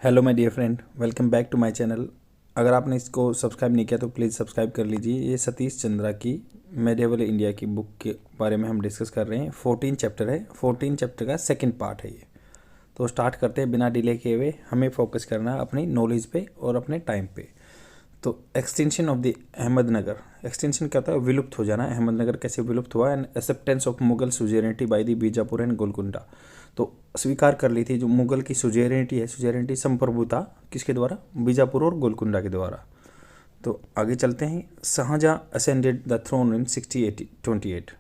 Hello my dear friend, welcome back to my channel. अगर आपने इसको सब्सक्राइब नहीं किया तो प्लीज़ सब्सक्राइब कर लीजिए। ये सतीश चंद्रा की मेडिएवल इंडिया की बुक के बारे में हम डिस्कस कर रहे हैं। 14 चैप्टर है, 14 चैप्टर का सेकंड पार्ट है ये। तो स्टार्ट करते हैं बिना डिले किए हुए। हमें फोकस करना है अपनी नॉलेज पे और अपने टाइम पे। तो extension of the Ahmednagar, extension क्या होता है? विलुप्त हो जाना। अहमदनगर कैसे विलुप्त हुआ? And acceptance of Mughal suzerainty by the Bijapur and Golconda. तो स्वीकार कर ली थी जो मुगल की सुजेरिटी है, सुजेरिटी संप्रभुता किसके द्वारा? बीजापुर और गोलकुंडा के द्वारा। तो आगे चलते हैं। Shahjahan ascended the thrown in 1628।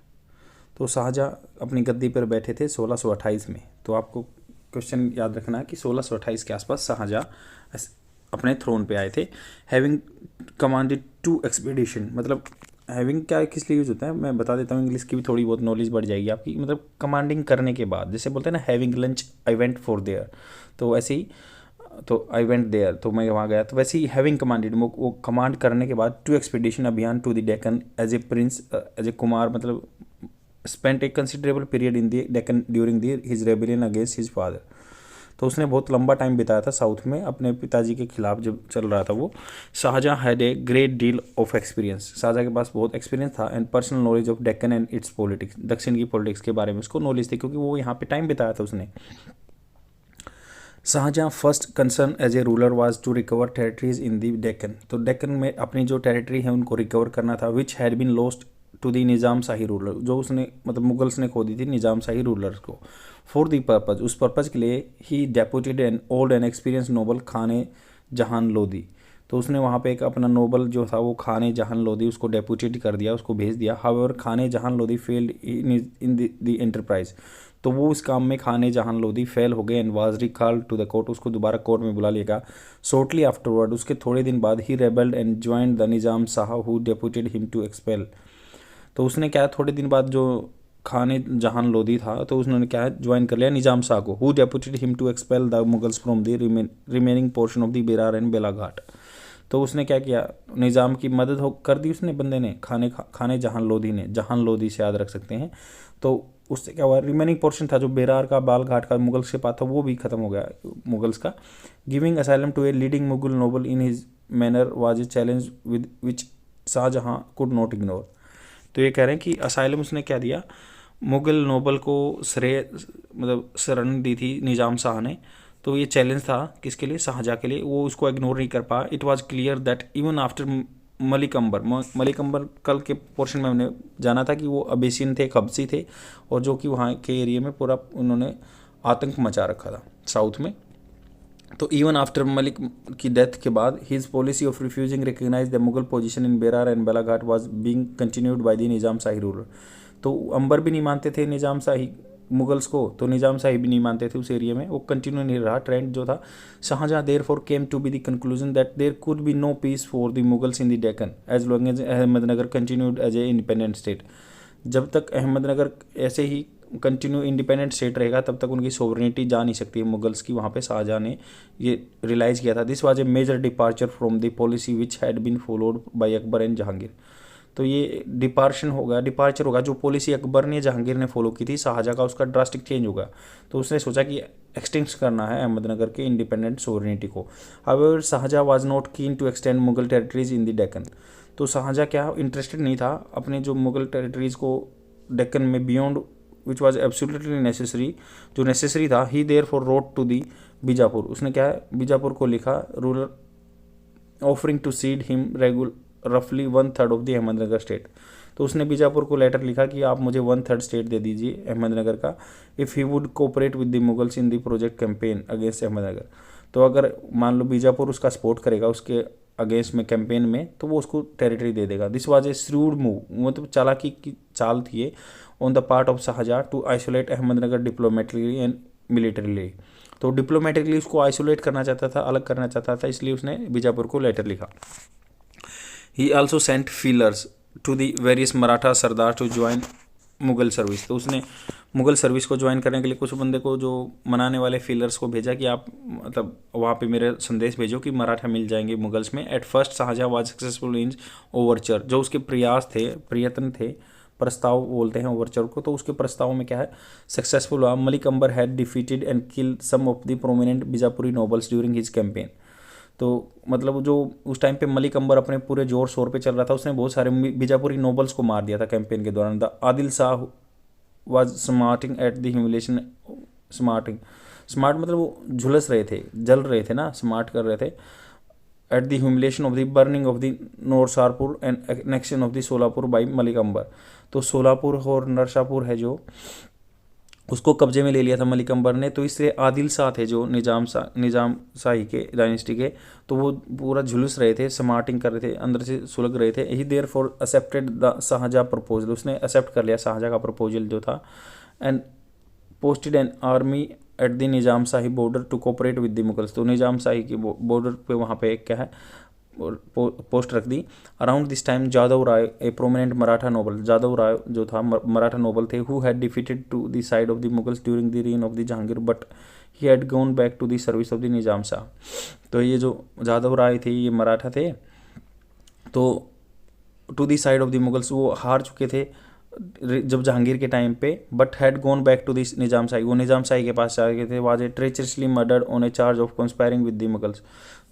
तो शाहजहां अपनी गद्दी पर बैठे थे 1628 में। तो आपको क्वेश्चन याद रखना है कि 1628 के आसपास शाहजहां अपने थ्रोन पे आए थे। हैविंग कमांडेड 2 एक्सपीडिशन, मतलब हैविंग क्या किस लिए यूज होता है मैं बता देता हूँ। इंग्लिश की भी थोड़ी बहुत नॉलेज बढ़ जाएगी आपकी। मतलब कमांडिंग करने के बाद, जैसे बोलते हैं ना having lunch I went for their, तो ऐसे ही तो आई वेंट देयर, तो मैं वहाँ गया। तो वैसे ही हैविंग कमांडेड, वो कमांड करने के बाद 2 एक्सपीडिशन अभियान to the Deccan as a prince, as a kumar, मतलब spent a considerable period in the Deccan during the his rebellion against his father. तो उसने बहुत लंबा टाइम बिताया था साउथ में अपने पिताजी के खिलाफ जब चल रहा था वो। Shah Jahan had a great deal of experience, Shah Jahan के पास बहुत एक्सपीरियंस था and personal knowledge of Deccan and its politics, दक्षिण की पॉलिटिक्स के बारे में उसको नॉलेज थी क्योंकि वो यहाँ पे टाइम बिताया था उसने। Shahjahan first concern as a ruler was to recover territories in the Deccan. तो डेक्कन में अपनी जो टेरिटरी है उनको रिकवर करना था, which had been lost to the Nizam Shahi ruler, जो उसने मतलब मुगल्स ने खो दी थी निज़ाम शाही रूलर को। फॉर दी पर्पज, उस पर्पज़ के लिए ही deputed an old and experience noble Khane Jahan Lodhi. तो उसने वहाँ पे एक अपना नोबल जो था वो खाने जहान लोधी उसको डेपुटेट कर दिया, उसको भेज दिया। हाउएवर खाने Jahan Lodhi failed in the enterprise. तो वो उस काम में खाने जहान लोधी फेल हो गए and was recalled to the court, उसको दोबारा कोर्ट में बुला लिया गया। शॉर्टली आफ्टरवर्ड, उसके थोड़े दिन बाद ही rebelled and joined the Nizam Shah who deputed him to expel. तो उसने क्या थोड़े दिन बाद जो खाने जहान लोधी था तो उसने क्या ज्वाइन कर लिया निज़ाम शाह को, who deputed him to expel the Mughals from the remaining portion of the Berar and Balaghat. तो उसने क्या किया, निज़ाम की मदद हो कर दी उसने, बंदे ने, खाने जहान लोधी ने, जहान लोधी से याद रख सकते हैं। तो उससे क्या हुआ, रिमेनिंग पोर्शन था जो बेरार का बालघाट का मुगल्स के पास था वो भी खत्म हो गया मुगल्स का। Giving asylum to a leading Mughal noble in his manner was a challenge with which Shah Jahan could not ignore. तो ये कह रहे हैं कि असाइलम उसने क्या दिया, मुगल नोबल को श्रेय मतलब शरण दी थी निज़ाम शाह ने। तो ये चैलेंज था किसके लिए? शाहजहाँ के लिए। वो उसको इग्नोर नहीं कर पाया। It was clear that even after Malik Ambar, Malik Ambar कल के पोर्शन में हमने जाना था कि वो अबेसियन थे, कब्सी थे, और जो कि वहाँ के एरिया में पूरा उन्होंने आतंक मचा रखा था साउथ में। तो इवन आफ्टर मलिक की डेथ के बाद his policy of refusing recognise the Mughal position in Berar and Balaghat was being continued by the Nizam Shahi ruler. तो अंबर भी नहीं मानते थे निज़ाम शाही मुगल्स को, तो निज़ाम शाही भी नहीं मानते थे उस एरिया में, वो कंटिन्यू नहीं रहा ट्रेंड जो था। Shah Jahan therefore came to be the conclusion that there could be no peace for the Mughals in the Deccan as long as Ahmadnagar continued as a independent state. जब तक अहमदनगर ऐसे ही कंटिन्यू इंडिपेंडेंट स्टेट रहेगा तब तक उनकी सोवरेनिटी जा नहीं सकती है मुगल्स की। वहाँ पे शाहजहाँ ने ये रियलाइज़ किया था। This was a major departure from the policy which had been followed by Akbar and Jahangir. तो ये डिपार्चर होगा जो पॉलिसी अकबर ने जहांगीर ने फॉलो की थी, शाहजहाँ का उसका ड्रास्टिक चेंज होगा। तो उसने सोचा कि एक्सटेंड करना है अहमदनगर के इंडिपेंडेंट सोवरेनिटी को। However Shah Jahan was not keen to extend Mughal territories in the Deccan. तो शाहजहाँ क्या इंटरेस्टेड नहीं था अपने जो मुगल टेरिटरीज को डेक्कन में beyond which was absolutely necessary, जो नेसेसरी था। He therefore road to the Bijapur, उसने क्या है बीजापुर को लिखा, ruler offering to cede him रफली 1/3 ऑफ द अहमदनगर स्टेट। तो उसने बीजापुर को लेटर लिखा कि आप मुझे 1/3 स्टेट दे दीजिए अहमदनगर का, if he would cooperate with the Mughals in the project campaign against Ahmednagar. तो अगर मान लो बीजापुर उसका सपोर्ट करेगा उसके अगेंस्ट में कैंपेन में, तो वो उसको टेरिटरी दे देगा। This was a shrewd move, मतलब चालाकी की चाल थी ये, on the part of Shah Jahan to isolate Ahmednagar diplomatically and militarily. तो डिप्लोमेटिकली उसको आइसोलेट करना चाहता था, अलग करना चाहता था, इसलिए उसने बीजापुर को लेटर लिखा। He also sent feelers to the various Maratha sardar to join Mughal service. तो उसने मुगल सर्विस को ज्वाइन करने के लिए कुछ बंदे को जो मनाने वाले फीलर्स को भेजा कि आप मतलब वहाँ पे मेरे संदेश भेजो कि मराठा मिल जाएंगे मुगल्स में। At first Shah Jahan was successful in overture, जो उसके प्रयास थे, प्रयत्न थे प्रस्ताव बोलते हैं ओवरचर को। तो उसके प्रस्ताव में क्या है, सक्सेसफुल हुआ। Malik Ambar had defeated and killed some of the prominent Bijapuri nobles during his campaign. तो मतलब जो उस टाइम पे मलिक अंबर अपने पूरे जोर शोर पे चल रहा था, उसने बहुत सारे बीजापुरी नोबल्स को मार दिया था कैंपेन के दौरान। The Adil Shah was smarting eight the humiliation, smart मतलब वो झुलस रहे थे, जल रहे थे ना, स्मार्ट कर रहे थे। At the humiliation of the burning of the Nauraspur and annexation of the Solapur by Malik Ambar. तो सोलापुर और नरसापुर है जो, उसको कब्जे में ले लिया था मलिक अंबर ने। तो इससे आदिल शाह थे जो निजाम शाही के डायनेस्टी के, तो वो पूरा झुलस रहे थे, स्मार्टिंग कर रहे थे, अंदर से सुलग रहे थे। He therefore accepted the Shahjahan proposal, उसने एक्सेप्ट कर लिया शाहजहाँ का प्रपोजल जो था। And posted an army at the Nizam Shahi border to cooperate with the Mughals. तो निजाम शाही की बॉर्डर पे वहाँ पे क्या है पोस्ट रख दी। Around this time Jadav Rai a prominent Maratha noble, Jadav Rai जो था मराठा नोबल थे, who had defeated to the side of the Mughals during the reign of the Jahangir but he had gone back to the service of the Nizam Shah. तो ये जो जादव राय थे ये मराठा थे, तो to the side of the Mughals, वो हार चुके थे जब जहांगीर के टाइम पे, but had gone back to this Nizam Shahi, वो निजाम शाही के पास चले गए थे। Was a treacherously murdered on a charge of conspiring with the Mughals.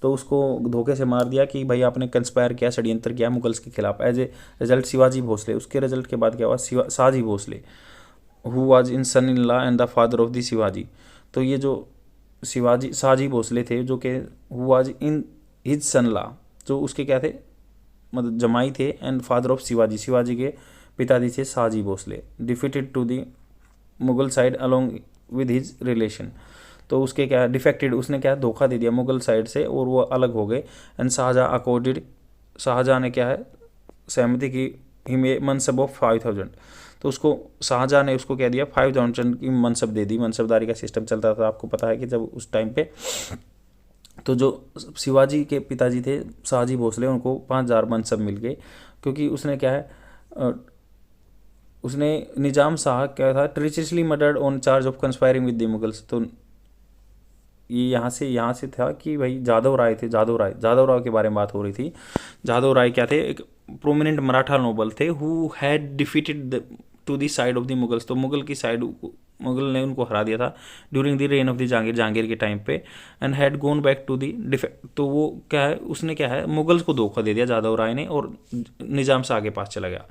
तो उसको धोखे से मार दिया कि भाई आपने कंस्पायर किया, षड्यंत्र किया मुगल्स के खिलाफ। As a result Shivaji Bhosale, उसके रिजल्ट के बाद क्या हुआ, Shahaji Bhosale who was in son in law and the father of the Shivaji. तो ये जो शिवाजी शाहजी भोसले थे जो कि who was in his son law, जो उसके क्या थे मतलब जमाई थे, and father of Shivaji, Shivaji के पिताजी थे Shahaji Bhosale. Defeated to the Mughal side along with his relation. तो उसके क्या डिफेक्टेड, उसने क्या धोखा दे दिया मुगल साइड से और वो अलग हो गए। एंड शाहजहाँ अकॉर्डेड, शाहजहाँ ने क्या है सहमति की, ही मनसब ऑफ 5000। तो उसको शाहजहाँ ने उसको क्या दिया 5000 की मनसब दे दी। मनसबदारी का सिस्टम चलता था, आपको पता है कि जब उस टाइम पे। तो जो शिवाजी के पिताजी थे शाहजी भोसले, उनको 5000 मनसब मिल गए, क्योंकि उसने क्या है उसने निजाम शाह क्या था treacherously murdered on charge of conspiring with the Mughals. तो ये यहाँ से था कि भाई जादव राय थे, जादव राय के बारे में बात हो रही थी। जादव राय क्या थे, एक प्रोमिनेंट मराठा नोबल थे who had defeated to the side of the Mughals. तो मुगल की साइड, मुगल ने उनको हरा दिया था during the reign of the Jahangir के टाइम पे। And had gone back to the defect. तो वो क्या है उसने क्या है मुगल्स को धोखा दे दिया जादव राय ने, और निजाम शाह के पास चला गया।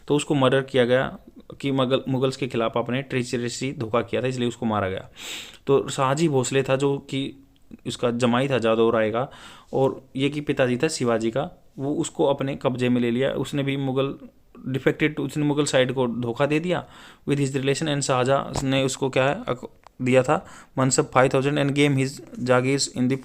तो उसको मर्डर किया गया कि मुगल्स के खिलाफ आपने ट्रेचरसी धोखा किया था, इसलिए उसको मारा गया। तो शाहजी भोसले था जो कि इसका जमाई था जादव राय का, और ये कि पिताजी था शिवाजी का, वो उसको अपने कब्जे में ले लिया। उसने भी मुगल डिफेक्टेड, उसने मुगल साइड को धोखा दे दिया with his relation. And Shah Jahan ने उसको क्या है दिया था mansab 5000 and gave his jagir in the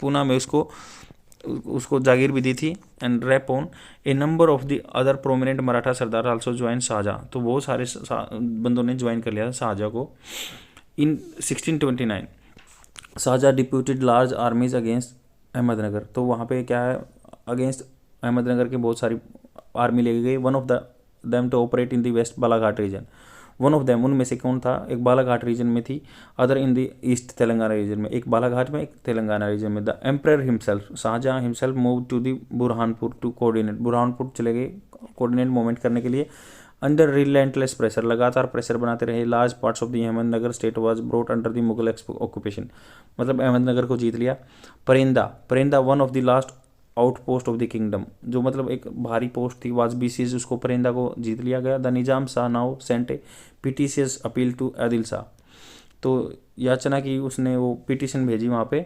Poona में उसको जागीर भी दी थी। एंड रेप on a number of the other prominent Maratha sardar also join Shah Jahan. तो बहुत सारे बंदों ने ज्वाइन कर लिया था शाहजहाँ को। In 1629 Shah Jahan deputed large armies against Ahmednagar. तो वहाँ पे क्या है अगेंस्ट अहमदनगर के बहुत सारी आर्मी ले गई। One of them to operate in the west Balaghat region. One of them, उनमें से कौन था, एक बालाघाट रीजन में थी, other in the east Telangana region में, एक बालाघाट में एक तेलंगाना रीजन में। The emperor himself, Shah Jahan himself move to the Burhanpur to coordinate, Burhanpur चले गए कोऑर्डिनेट मूवमेंट करने के लिए। अंडर रिलेंटलेस प्रेशर, लगातार प्रेशर बनाते रहे। Large parts of the Ahmadnagar state was brought under the Mughal occupation, मतलब अहमदनगर को जीत लिया। परिंदा one of the last outpost of the kingdom, जो मतलब एक भारी पोस्ट थी वाज बीसीज, उसको परिंदा को जीत लिया गया। The Nizam Shah now sent a piteous appeal to Adil Shah. तो याचना की उसने वो पिटिशन भेजी वहाँ पे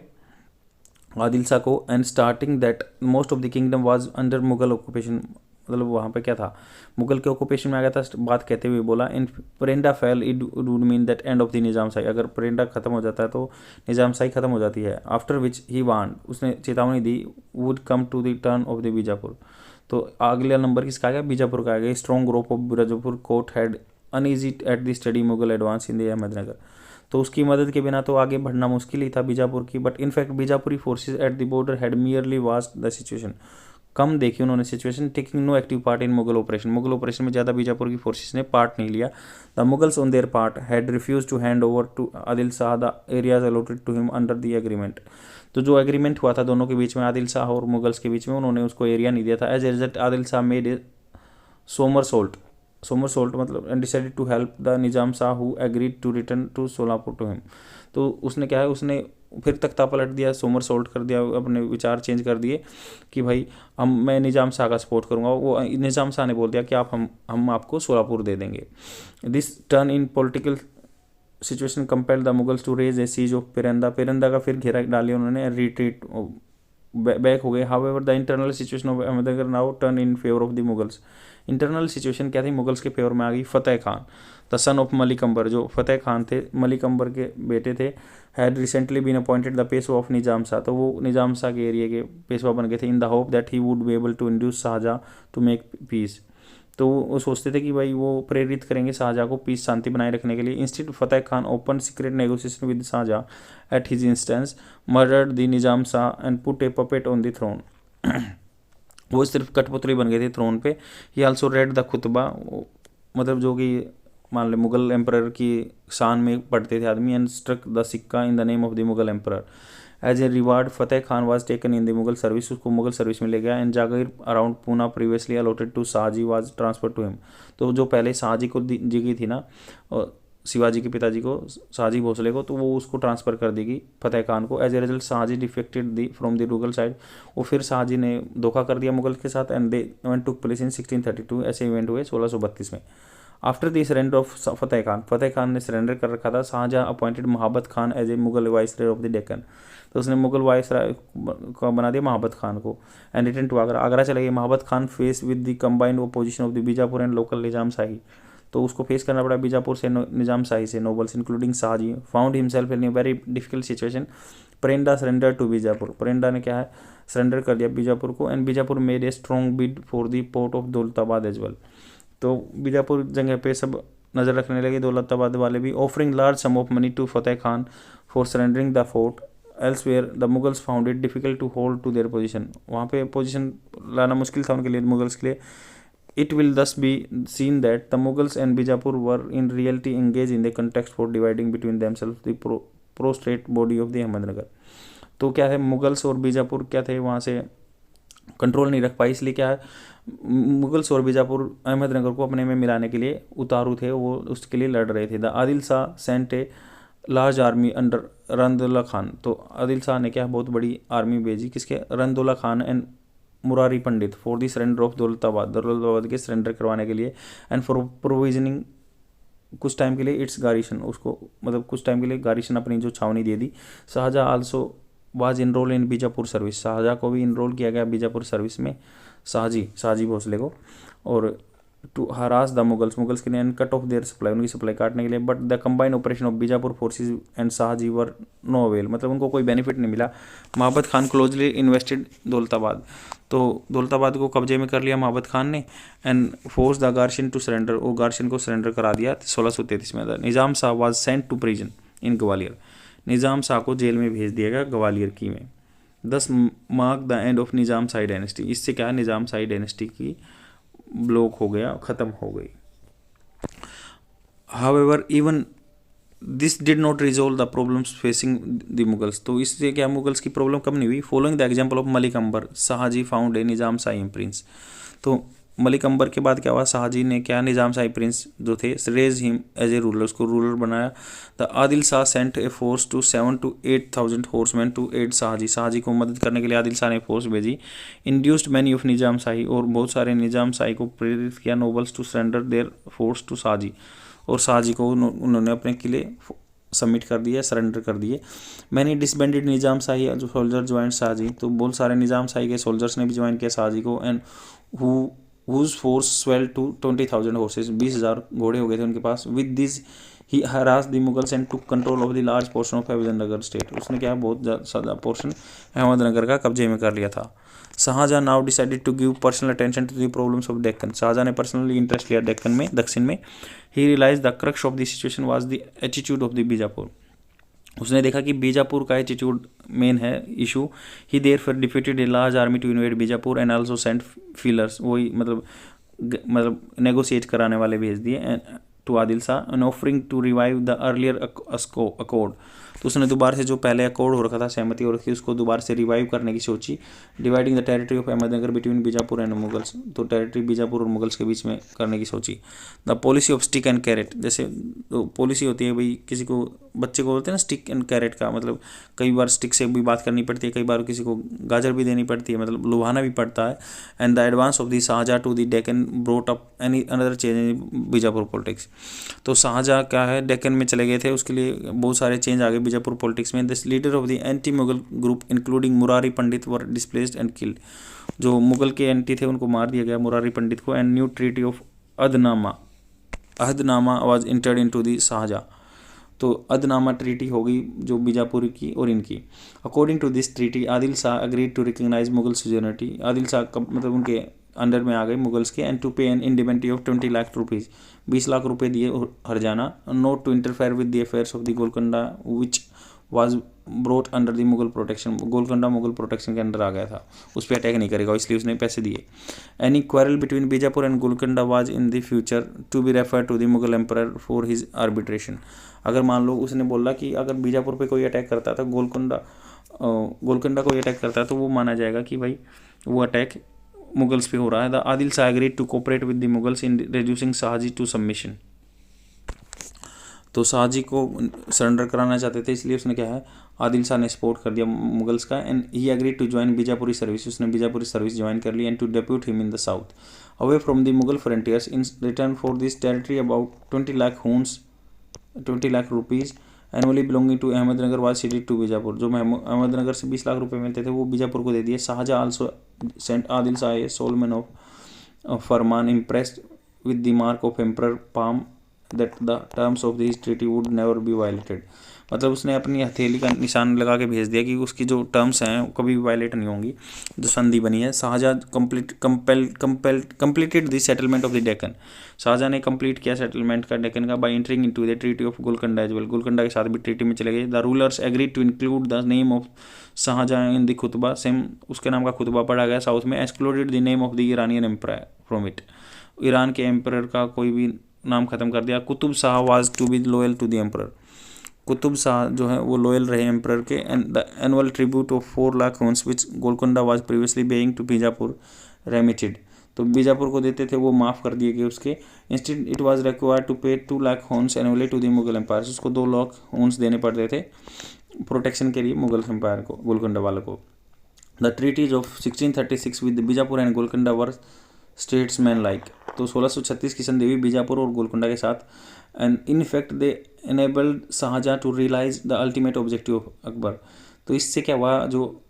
आदिल शाह को। And starting that most of the kingdom was under Mughal occupation, मतलब वहाँ पे क्या था मुगल के ऑक्यूपेशन में आ गया था। बात कहते हुए बोला in Parenda fell it would mean that end of the Nizam Shahi, अगर परिंदा खत्म हो जाता है तो निजाम शाही खत्म हो जाती है। आफ्टर विच ही वांट, उसने चेतावनी दी, would come to the turn of the Bijapur. तो अगला नंबर किसका आ गया, बीजापुर का आ गया। Strong group of Bijapur court had uneasy at the study Mughal advance in the Ahmednagar. तो उसकी मदद के बिना तो आगे बढ़ना मुश्किल ही था बीजापुर की। But in fact Bijapuri forces at the border had merely watched the situation, कम देखी उन्होंने situation. Taking no active part in Mughal operation में ज़्यादा बीजापुर की फोर्सेस ने पार्ट नहीं लिया। The Mughals on their part had refuse to hand over to Adil Shah the areas allotted to him under the agreement. तो जो एग्रीमेंट हुआ था दोनों के बीच में, आदिल शाह और मुगल्स के बीच में, उन्होंने उसको एरिया नहीं दिया था। As a result Adil Shah made a somersault, somersault मतलब and decided to help the Nizam Shah who agreed to return to Solapur to him. तो उसने क्या है, उसने फिर तख्ता पलट दिया, सोमरसोल्ट कर दिया, अपने विचार चेंज कर दिए कि भाई मैं निजाम शाह का सपोर्ट करूंगा। वो निजाम शाह ने बोल दिया कि आप हम आपको सोलापुर दे देंगे। This turn in political situation compelled the Mughals to raise a siege of Parenda. Parenda का फिर घेरा डालिया उन्होंने, रिट्रीट बैक हो गए। However the internal situation of Ahmadnagar now turn in favour of the Mughals. Internal situation क्या थी, मुगल्स के फेवर में आ गई। Fateh Khan the son of Malik Ambar, जो फतेह खान थे मलिक अंबर के बेटे थे, had recently been appointed the Peshwa of निजाम शाह। तो वो निजाम शाह के एरिया के पेशवा बन गए थे। In the hope that he would be able to induce Shah Jahan to make peace. तो वो सोचते थे कि भाई वो प्रेरित करेंगे शाहजहाँ को पीस शांति बनाए रखने के लिए। Instead Fateh Khan open secret negotiation with Shah Jahan at his instance, murdered the Nizam Shah and put a puppet on the throne. वो सिर्फ कठपुतली बन गए थे थ्रोन पे। ही आल्सो रेड द खुतबा, मतलब जो कि मान लो मुगल एम्पर की शान में पढ़ते थे आदमी, and struck the sikka in the name of the Mughal emperor. As a reward Fateh Khan was taken in the Mughal service, उसको मुगल सर्विस में ले गया। And jagir around Poona previously allotted to Shahaji was transfer to him. तो जो पहले शाहजी को दी गई थी ना, और शिवाजी के पिताजी को, शाहजी भोसले को, तो वो उसको ट्रांसफ़र कर देगी फतेह खान को। As a result Shahaji defected the from the Mughal side. वो फिर शाहजी ने धोखा कर दिया मुगल के साथ। And they event took place in 1632। ऐसे इवेंट हुए 1632 में। After the surrender of Fateh Khan ने सरेंडर कर रखा था। Shah Jahan appointed Mahabat Khan as a Mughal viceroy of the Deccan. तो उसने मुगल वाइसराय को बना दिया महाबत खान को। And return to Agra, Agra चले गए। Mahabat Khan face with the combined opposition of the Bijapur and local Nizam Shahi. तो उसको फेस करना पड़ा बीजापुर से निजाम शाही से nobles including Shahji. Found himself in a very difficult situation. Parenda surrender to Bijapur, Parenda ने क्या है सरेंडर कर दिया बीजापुर को। And Bijapur made a strong bid for the port of Daulatabad as well. तो बीजापुर जगह पे सब नज़र रखने लगे, दौलताबाद वाले भी। Offering large sum of money to Fateh Khan for surrendering the fort. Elsewhere the Mughals found it difficult to hold to their position. वहाँ पे पोजीशन लाना मुश्किल था उनके लिए, मुगल्स के लिए। It will thus be seen that the Mughals and Bijapur were in reality engaged in the context for dividing between themselves the prostrate body of the Ahmednagar. तो क्या है, मुगल्स और बीजापुर क्या थे, वहाँ से कंट्रोल नहीं रख पाई, इसलिए क्या है मुगल्स और बीजापुर अहमदनगर को अपने में मिलाने के लिए उतारू थे, वो उसके लिए लड़ रहे थे। The Adil Shah sent a large army under Randaula Khan. तो आदिल शाह ने क्या बहुत बड़ी आर्मी भेजी, किसके, Randaula Khan and Murari Pandit, for the surrender of Daulatabad के सरेंडर करवाने के लिए। एंड फॉर प्रोविजनिंग कुछ टाइम के लिए इट्स गारिशन, उसको मतलब कुछ टाइम के लिए गारिशन अपनी जो छावनी दे दी। Shahjahan also was enrol in Bijapur service, Shahjahan को भी इनरोल किया गया बीजापुर सर्विस में, शाहजी भोसले को। और टू हरास द मुगल्स के लिए and cut off their supply, उनकी सप्लाई काटने के लिए। But the combined operation of Bijapur forces and Shahaji were no avail, मतलब उनको कोई बेनिफिट नहीं मिला। महाबत खान क्लोजली इन्वेस्टेड दौलताबाद, तो दौलताबाद को कब्जे में कर लिया महाबत खान ने। And force the garrison to surrender, वो गार्शियन को सरेंडर करा दिया 1633 में। Nizam Shah was sent to prison in Gwalior, Nizam Shah को जेल में भेज दिया गया ग्वालियर की में। दस mark the end of Nizam shahi dynasty, इससे क्या है निजाम शाही डायनेस्टी की ब्लॉक हो गया, ख़त्म हो गई। However even this did not resolve the problems facing the Mughals, तो इससे क्या मुगल्स की प्रॉब्लम कम नहीं हुई। Following the example of Malik Ambar, Shahaji found a Nizam Shahi prince. तो मलिक अंबर के बाद क्या हुआ, शाहजी ने क्या निजाम शाही प्रिंस जो थे raise him as a ruler, उसको रूलर बनाया। The Adil Shah sent a force to 7 to 8,000 horsemen to aid Shahaji को मदद करने के लिए आदिल शाह ने फोर्स भेजी। Induced many of Nizam Shahi, और बहुत सारे निजाम शाही को प्रेरित किया nobles to surrender their force to Shahaji, और शाहजी को उन्होंने अपने किले सबमिट कर दिए, सरेंडर कर दिए। मैनी डिसबैंडेड निजाम शाही जो सोल्जर ज्वाइन शाहजी, तो बहुत सारे निजाम शाही के सोल्जर्स ने भी ज्वाइन किया शाहजी को। And whose force swelled to 20,000 horses, 20,000 घोड़े हो गए थे उनके पास। With this he harassed the Mughals and took control of the large portion of Ahmednagar state, उसने क्या बहुत ज़्यादा पोर्शन अहमदनगर का कब्जे में कर लिया था। Shahjahan now decided to give personal attention to the problems of Deccan, Shahjahan ने पर्सनली इंटरेस्ट लिया डेक्कन में, दक्षिण में। He realise the crux of the situation was the attitude of the Bijapur, उसने देखा कि बीजापुर का एटीट्यूड मेन है issue. He therefore deputed a large army to invade Bijapur and also sent feelers, वही मतलब नेगोशिएट कराने वाले भेज दिए to Adil Shah and offering to revive the earlier accord, तो उसने दोबारा से जो पहले अकॉर्ड हो रखा था, सहमति हो रखी, उसको दोबारा से रिवाइव करने की सोची। Dividing the territory of Ahmadnagar between Bijapur and Mughals, तो टेरिटरी बीजापुर और मुगल्स के बीच में करने की सोची। The policy of stick and carrot, जैसे तो पॉलिसी होती है भाई, किसी को बच्चे को बोलते हैं ना स्टिक एंड कैरेट का मतलब, कई बार स्टिक से भी बात करनी पड़ती है, कई बार किसी को गाजर भी देनी पड़ती है, मतलब लुभाना भी पड़ता है। And the advance of the Shah Jahan to the Deccan brought up any another change in Bijapur politics. तो शाहजहाँ क्या है, डेक्कन में चले गए थे, उसके लिए बहुत सारे चेंज आ गए बीजापुर पॉलिटिक्स में। This leader of the anti Mughal group including Murari Pandit were displaced and killed, जो मुगल के एंटी थे उनको मार दिया गया, मुरारी पंडित को। And new treaty of Ahadnama was entered into the Shahjahan, तो अदनामा ट्रीटी होगी जो बीजापुर की और इनकी। According to this treaty Adil Shah agreed to recognise Mughal suzerainty, Adil Shah का मतलब उनके अंडर में आ गए मुगल्स के। And to pay an indemnity of 20 lakh rupees, 20 lakh रुपए दिए हरजाना। Not to interfere with the affairs of the Golconda which was brought under the Mughal protection, Golconda Mughal protection के अंडर आ गया था, उस पर अटैक नहीं करेगा, इसलिए उसने पैसे दिए। Any quarrel between Bijapur and Golconda was in the future to be refer to the Mughal emperor for his arbitration. अगर मान लो उसने बोला कि अगर बीजापुर पे कोई अटैक करता था, गोलकोंडा कोई अटैक करता है, तो वो माना जाएगा कि भाई वो अटैक मुगल्स पे हो रहा है। The Adil Shah agreed to cooperate with the Mughals in reducing Shahaji to submission, तो शाहजी को सरेंडर कराना चाहते थे, इसलिए उसने क्या है, आदिल शाह ने सपोर्ट कर दिया मुगल्स का। And he agreed to join Bijapuri service, उसने बीजापुरी सर्विस ज्वाइन कर ली। And to depute him in the south away from the Mughal frontiers in return for this territory about 20 lakh rupees annually belonging to Ahmadnagar was ceded to Bijapur, जो अहमदनगर से 20 लाख रुपए मिलते थे वो बीजापुर को दे दिए। Shahjahan also sent Adil Shah a solemn of farman impressed with the mark of emperor palm that the terms of this treaty would never be violated, मतलब उसने अपनी हथेली का निशान लगा के भेज दिया कि उसकी जो टर्म्स हैं वो कभी भी वायलेट नहीं होंगी, जो संधि बनी है। Shahjahan completed the settlement of the Deccan, Shahjahan ने कंप्लीट किया सेटलमेंट का डेक्कन का, by entering into the treaty of Golconda as well, Golconda के साथ भी ट्रीटी में चले गए। The rulers agreed to include the name of Shahjahan in the khutba, same उसके नाम का खुतबा पढ़ा गया साउथ में। Excluded the name of the Iranian emperor from it, Iran के एम्परर का कोई भी नाम खत्म कर दिया। Qutb Shah was to be loyal to the emperor, Qutb Shah जो है वो लॉयल रहे एम्परर के। And the annual tribute of 4 lakh huns which Golconda was previously paying to Bijapur remitted, तो बीजापुर को देते थे वो माफ़ कर दिए गए उसके। Instead it was required to pay 2 lakh huns annually to the Mughal empire, उसको 2 लाख हॉर्न्स देने पड़ते थे प्रोटेक्शन के लिए मुगल एम्पायर को, गोलकोंडा वालों को। The treaties of 1636 with Bijapur and Golconda were statesmanlike, तो 1636 की संधि हुई बीजापुर और गोलकोंडा के साथ। And in effect they enabled Shah Jahan to realise the ultimate objective of Akbar, तो इससे क्या हुआ, जो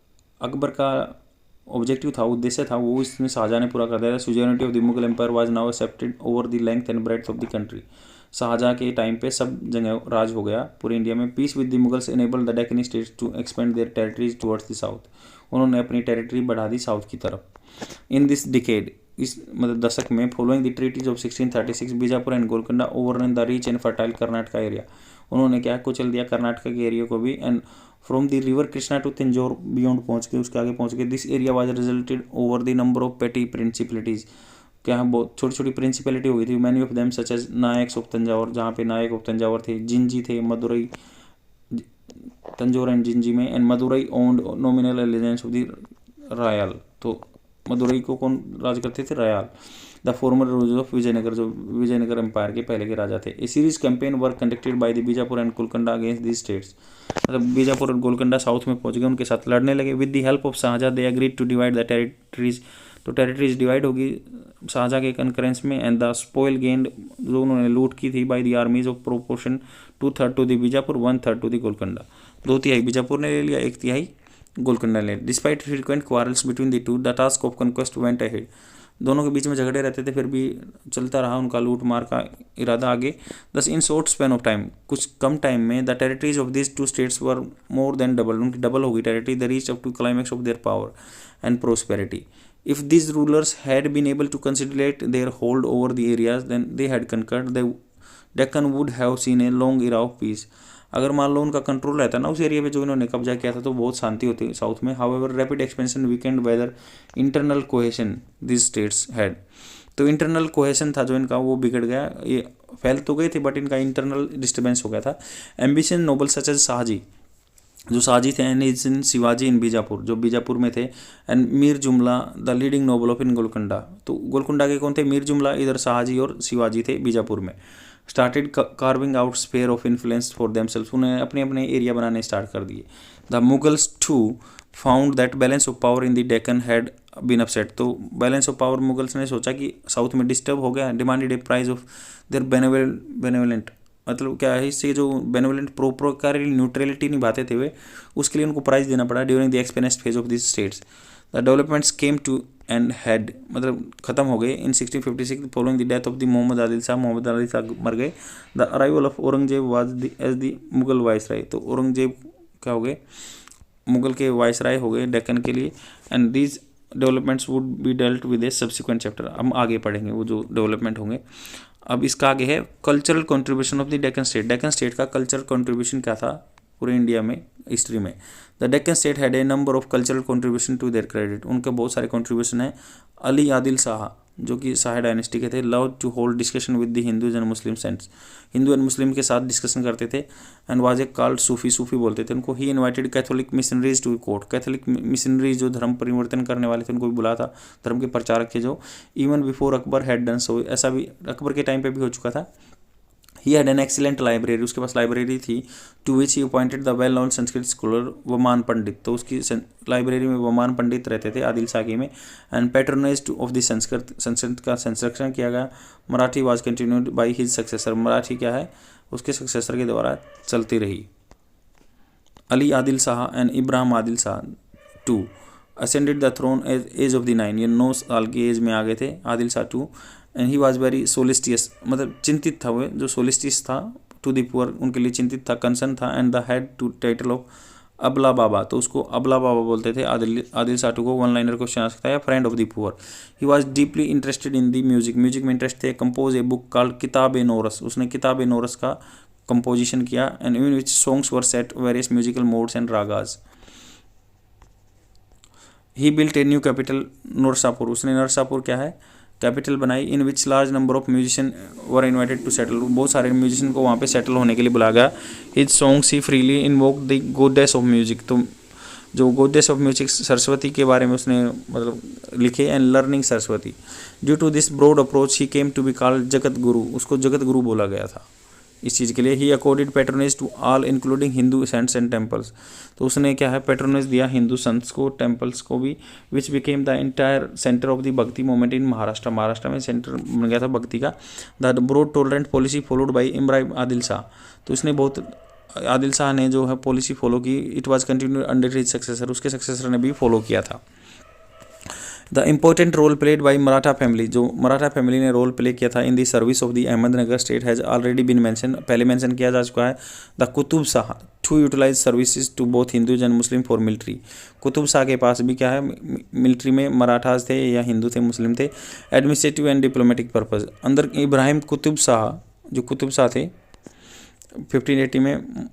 अकबर का ऑब्जेक्टिव था, उद्देश्य था, वो इसमें शाहजहाँ ने पूरा कर दिया। Suzerainty of the Mughal empire was now accepted over the length and breadth of the country, Shahjahan के टाइम पे सब जगह राज हो गया पूरे इंडिया में। Peace with the Mughals enable the Deccani states to expand their territories towards the south, उन्होंने अपनी टेरिटरी बढ़ा दी साउथ की तरफ। इन दिस डिकेड, इस मतलब दशक में, following the treaties of 1636 Bijapur and Golconda overrun the rich and fertile Karnataka area, उन्होंने क्या कुचल दिया कर्नाटका के एरिया को भी। And from the river Krishna to Tanjore beyond पहुंच के, उसके आगे पहुंच के। This area was resulted over the number of petty principalities, क्या बहुत छोटी छोटी प्रिंसिपलिटी हो गई थी। Many of them such as Nayaks of Thanjavur, जहाँ पे नायक ऑफ तंजावर थे, जिंजी थे, मदुरई, तंजौर एंड जिंजी में। And Madurai owned nominal allegiance of the Rayal, तो मदुरई को कौन राज करते थे, Rayal. The former rulers of Vijayanagar, जो विजयनगर एम्पायर के पहले के राजा थे। A series campaign were conducted by the Bijapur and Golconda against these states, मतलब बीजापुर और गोलकोंडा साउथ में पहुंच गए, उनके साथ लड़ने लगे। With the help of Shah Jahan they agreed to divide the territories, तो टेरिटरीज डिवाइड होगी शाहजहाँ के कंकरेंस में। एंड द स्पॉइल गेंड, जो उन्होंने लूट की थी, by the armies of proportion 2/3 to the Bijapur 1/3 to the Golconda, 2/3 Bijapur ने ले लिया, 1/3 गोलकोंडा ने। Despite frequent quarrels between the two, the task of conquest went ahead, दोनों के बीच में झगड़े रहते थे, फिर भी चलता रहा उनका लूट मार का इरादा आगे। Thus in short span of time, कुछ कम टाइम में, the territories of this 2 states were more than double, उनकी डबल होगी territory. The reach up to climax of their power and prosperity. If these rulers had been able to consolidate their hold over the areas then they had conquered, the Deccan would have seen a long era of peace. अगर मान लो उनका control रहता ना उस area पे जो इन्होंने कब्जा किया था, तो बहुत शांति होती साउथ में। However rapid expansion weekend weather internal cohesion this states had, तो इंटरनल कोहेशन था जो इनका वो बिगड़ गया, ये फैल तो गए थे बट इनका इंटरनल डिस्टर्बेंस हो गया था। Ambition noble such as Shahaji, जो शाहजी थे and is in Shivaji in Bijapur, जो बीजापुर में थे, and Mir Jumla the leading noble of in Golconda. तो गोलकुंडा के कौन थे? मीर जुमला इधर शाहजी और शिवाजी थे बीजापुर में। Started carving out sphere of influence for themselves, उन्हें अपने अपने एरिया बनाने स्टार्ट कर दिए। The Mughals too found that balance of power in the Deccan had been upset, तो बैलेंस ऑफ पावर मुगल्स ने सोचा कि साउथ में डिस्टर्ब हो गया। Demanded a price of their benevolent, मतलब क्या है इससे, जो बेनेवलेंट प्रोप्रोकारी न्यूट्रलिटी निभाते थे वे, उसके लिए उनको प्राइज देना पड़ा during the expansion phase of this states. The developments came to an head, मतलब खत्म हो गए in 1656 following the death of the Mohammed Adil Shah. Mohammed Adil Shah मर गए। The arrival of Aurangzeb was as the Mughal viceroy, तो औरंगजेब क्या हो गए? मुगल के वाइसराय हो गए डेक्कन के लिए। And these developments would be dealt with A subsequent chapter, हम आगे पढ़ेंगे वो जो डेवलपमेंट होंगे। अब इसका आगे है cultural contribution of the Deccan state. Deccan state का कल्चरल कंट्रीब्यूशन क्या था पूरे इंडिया में हिस्ट्री में? The Deccan state had a number of cultural contribution to their credit, उनके बहुत सारे कंट्रीब्यूशन है। अली आदिल शाह जो कि शाह डायनेस्टी के थे, love to hold discussion with the Hindus and Muslim saints, Hindu and Muslim के साथ डिस्कशन करते थे। And was a called Sufi, सूफी बोलते थे उनको। He invited Catholic missionaries to court, Catholic missionaries जो धर्म परिवर्तन करने वाले थे उनको भी बुलाया था, धर्म के प्रचारक थे जो। Even before Akbar had done so, ऐसा भी अकबर के टाइम पे भी हो चुका था। He had an excellent library, उसके पास लाइब्रेरी थी। To which he appointed the well known Sanskrit scholar Vaman Pandit, तो उसकी लाइब्रेरी में वमान पंडित रहते थे आदिल शाह की में। And patronised of the Sanskrit का संरक्षण किया गया। Marathi was continued by his successor, Marathi क्या है उसके सक्सेसर के द्वारा चलती रही। Ali Adil Shah and Ibrahim Adil Shah to ascended the throne as of the 9, ये 9 साल की एज में आ गए थे Adil Shah too. And he was very solicitous, मतलब चिंतित था वो, जो सोलिस्टियस था टू द पुअर, उनके लिए चिंतित था, कंसर्न था। And the had to title of Abla Baba, तो उसको अबला बाबा बोलते थे आदिल शाह टू को। वन लाइनर क्वेश्चन आ सकता है, friend of the poor. He was deeply interested in the music, music में इंटरेस्ट थे। Compose a book called Kitab e नोरस, उसने किताब ए नोरस का कंपोजिशन किया। And in which songs were set various musical modes and ragas. He built a new capital Narsapur, उसने नरसापुर क्या है capital बनाई। In which large number of musician were invited to settle, बहुत सारे म्यूजिशियन को वहाँ पे सेटल होने के लिए बुलाया गया। His songs he freely invoke the goddess of music, तो जो गॉडेस ऑफ म्यूजिक सरस्वती के बारे में उसने मतलब लिखे। And learning Saraswati. Due to this broad approach he came to be called Jagat Guru, उसको जगत गुरु बोला गया था इस चीज़ के लिए। He accorded patronage to all including Hindu saints and temples, तो उसने क्या है पैट्रोनेज दिया हिंदू संत्स को, टेम्पल्स को भी। Which became the entire centre of the bhakti movement in Maharashtra, Maharashtra में सेंटर बन गया था भक्ति का। The broad tolerant policy followed by Ibrahim Adil Shah, तो इसने बहुत आदिल शाह ने जो है पॉलिसी फॉलो की। It was continue under his successor, उसके सक्सेसर ने भी फॉलो किया था। The important role played by Maratha family, जो मराठा फैमिली ने रोल प्ले किया था in the service of the Ahmadnagar state has already been mention, पहले मेंशन किया जा चुका है। The Qutb Shah to utilise services to both Hindus and Muslim for military, Qutb Shah के पास भी क्या है मिलिट्री में मराठाज थे या हिंदू थे मुस्लिम थे। एडमिनिस्ट्रेटिव एंड डिप्लोमेटिक पर्पज़, अंदर इब्राहिम कुतुब शाह जो कुतुब शाह थे 1580 में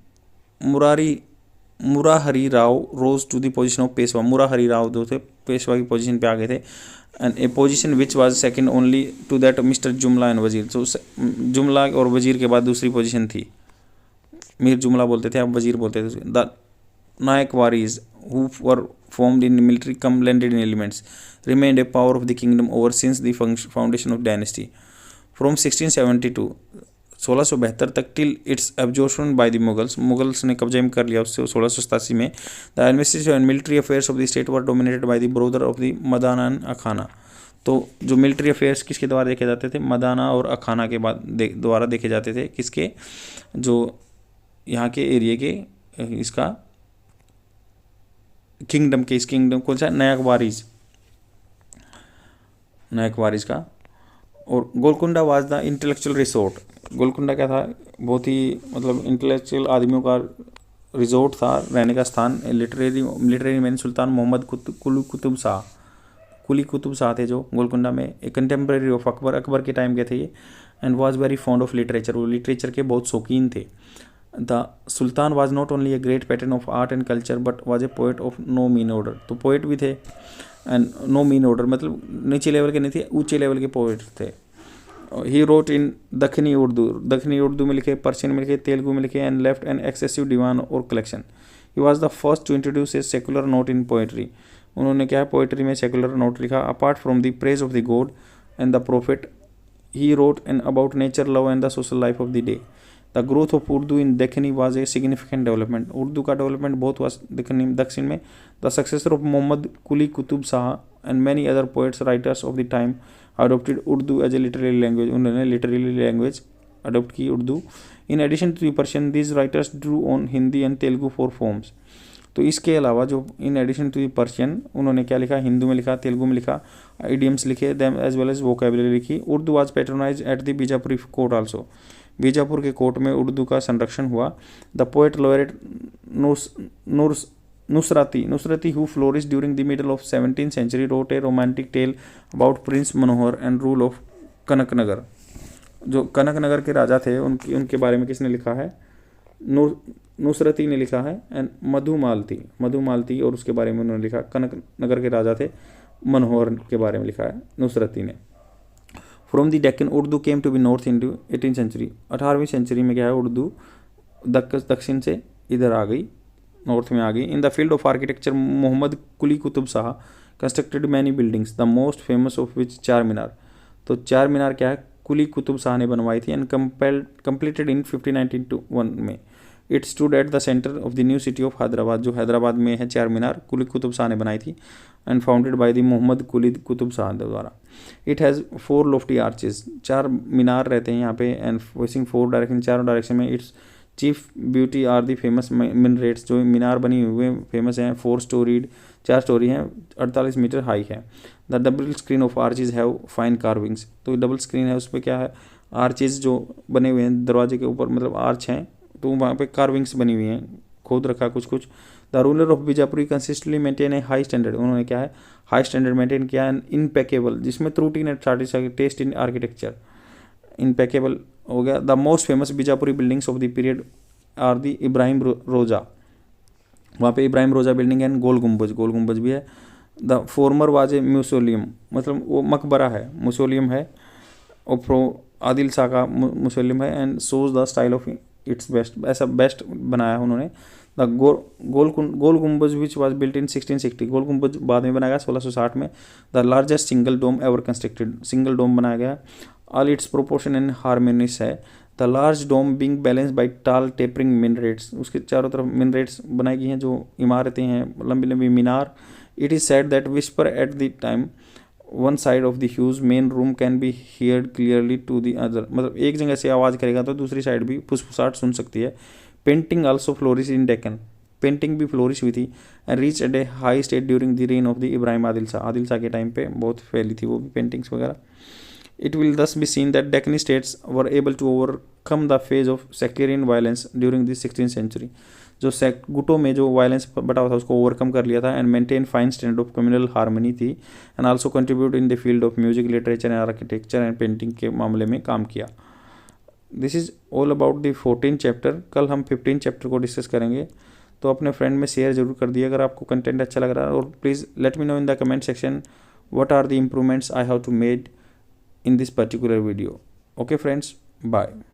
Murahari Rao rose to the position of Peshwa, Murahari Rao जो थे पेशवा की पोजीशन पे आ गए थे। And a position which was second only to that mister Jumla and wazir, तो जुमला और वजीर के बाद दूसरी पोजीशन थी। मीर जुमला बोलते थे, अब वजीर बोलते थे। The Nayakwaris who were formed in military come blended in elements remained a power of the kingdom over since the foundation of dynasty from 1672 1672 तक till its absorption by the Mughals ने कब्जे में कर लिया उससे 1687 में। The administrative and military affairs of the state were dominated by the brother of the Madanna and Akkanna, तो जो मिलिट्री अफेयर्स किसके द्वारा देखे जाते थे? मदाना और अखाना के बाद द्वारा देखे जाते थे। किसके? जो यहाँ के एरिया के इसका किंगडम के, इस किंगडम कौन सा? नायक वारिस का। और Golconda was the intellectual resort, Golconda क्या था? बहुत ही मतलब इंटेलेक्चुअल आदमियों का रिजोर्ट था, रहने का स्थान। लिटरेरी मैन सुल्तान मोहम्मद कुली कुतुब शाह थे जो गोलकुंडा में, एक कंटेम्प्रेरी ऑफ अकबर, अकबर के टाइम के थे ये। And was very fond of literature, वो लिटरेचर के बहुत शौकीन थे। The sultan was not only a great patron of art and culture but was a poet of no mean order, तो पोएट भी थे। एंड नो मीन ऑर्डर मतलब नीचे लेवल के नहीं थे, ऊंचे लेवल के पोएट थे। ही रोट इन दक्षिणी उर्दू में लिखे, पर्शियन में लिखे, तेलुगु में लिखे। And left an excessive diwan और collection, he was the first to introduce a secular note in poetry. उन्होंने क्या है पोएट्री में सेकुलर नोट लिखा। Apart from the praise of the god and the prophet he wrote and about nature, love and the social life of the day. The growth of Urdu in Dakhni was a significant development. Urdu का development बहुत हुआ दक्षिण में। The successor of Mohammad Quli Qutub Shah and many other poets writers of the time adopted Urdu as a literary language. उन्होंने literary language adopt की Urdu. In addition to the Persian these writers drew on Hindi and Telugu for forms. तो इसके अलावा जो in addition to the Persian उन्होंने क्या लिखा, हिंदू में लिखा, तेलुगु में लिखा, इडियम्स लिखे, them as well as vocabulary लिखी। Urdu was patronise at the Bijapuri court also. Bijapur के कोर्ट में उर्दू का संरक्षण हुआ। The poet laureate Nusrati who flourish during the middle of 17th century wrote a romantic tale about prince Manohar and rule of Kanaknagar. जो कनकनगर के राजा थे उनके बारे में किसने लिखा है, नुसरती ने लिखा है। एंड मधुमालती और उसके बारे में उन्होंने लिखा। कनकनगर के राजा थे मनोहर के बारे में लिखा है नुसरती ने। From the Deccan Urdu came to be north into 18th century। 18वीं सेंचुरी में क्या है उर्दू दक्षिण से इधर आ गई, नॉर्थ में आ गई। In the field of architecture Mohammad Quli Qutub Shah constructed many buildings, the most famous of which Char Minar. तो चार मीनार क्या है, कुली कुतुब शाह ने बनवाई थी एंड कंप्लीटेड इन 1591 में। It stood at the centre of the new city of Hyderabad. जो हैदराबाद में है चार मीनार कुली कुतुब शाह ने बनाई थी and founded by the Mohammed Quli Qutub Shah द्वारा। It has 4 lofty arches. 4 मीनार रहते हैं यहाँ पे एंड फेसिंग 4 डायरेक्शन, चारों डायरेक्शन में। Its chief beauty are the famous minarets. जो मीनार बनी हुए फेमस हैं 4 स्टोरीड, 4 स्टोरी हैं, 48 मीटर हाई है। The double screen of arches have fine carvings. तो डबल स्क्रीन है, उस पर क्या है आर्चेज जो बने हुए हैं दरवाजे के ऊपर, मतलब आर्च हैं, तो वहाँ पे कार्विंग्स बनी हुई हैं, खोद रखा कुछ। The ruler of Bijapuri consistently maintain a high standard. उन्होंने क्या है हाई स्टैंडर्ड मेंटेन किया एंड इनपेकेबल, जिसमें त्रुटि ने टेस्ट इन आर्किटेक्चर इनपेकेबल हो गया। The most famous Bijapuri buildings of the period are the Ibrahim Roza. वहाँ पे इब्राहिम रोजा बिल्डिंग एंड गोल गुम्बज भी है। द फॉर्मर वाज ए म्यूसोलियम, मतलब वो मकबरा है, म्यूसोलियम है। और प्रो आदिल शाह का म्यूसोलियम है and shows the style of its best. ऐसा बेस्ट बनाया उन्होंने। द गोल गुम्बज विच वाज बिल्ट इन 1660। गोल गुम्बज बाद में बनाया गया 1660 में। The largest single dome ever constructed. Single dome बनाया गया। All its proportion and harmonious है। The large dome being balance by tall tapering minarets. उसके चारों तरफ मिनरेट्स बनाई गई हैं, जो इमारतें हैं लंबी लंबी मीनार। It is said that whisper at the time one side of the huge main room can be heard clearly to the other. मतलब एक जगह से आवाज़ करेगा तो दूसरी साइड भी फुसफुसाहट सुन सकती है। पेंटिंग आल्सो फ्लोरिश इन डेक्कन। पेंटिंग भी फ्लोरिश हुई थी and reach at A high state during the reign of the Ibrahim Adil Shah. Adil Shah के टाइम पे बहुत फैली थी वो भी पेंटिंग्स वगैरह। It will thus be seen that Deccan states were able to overcome the phase of sectarian violence during the 16th century. जो गुटों में जो वायलेंस बटा हुआ था उसको ओवरकम कर लिया था and maintain fine standard of communal harmony थी and also contribute in the field of music, literature and architecture and painting के मामले में काम किया। This is all about the 14th chapter. कल हम 15th चैप्टर को डिस्कस करेंगे, तो अपने फ्रेंड में शेयर जरूर कर दिए अगर आपको कंटेंट अच्छा लग रहा है। और please let me know in the comment section what are the improvements I have to made in this particular video. Okay friends, bye.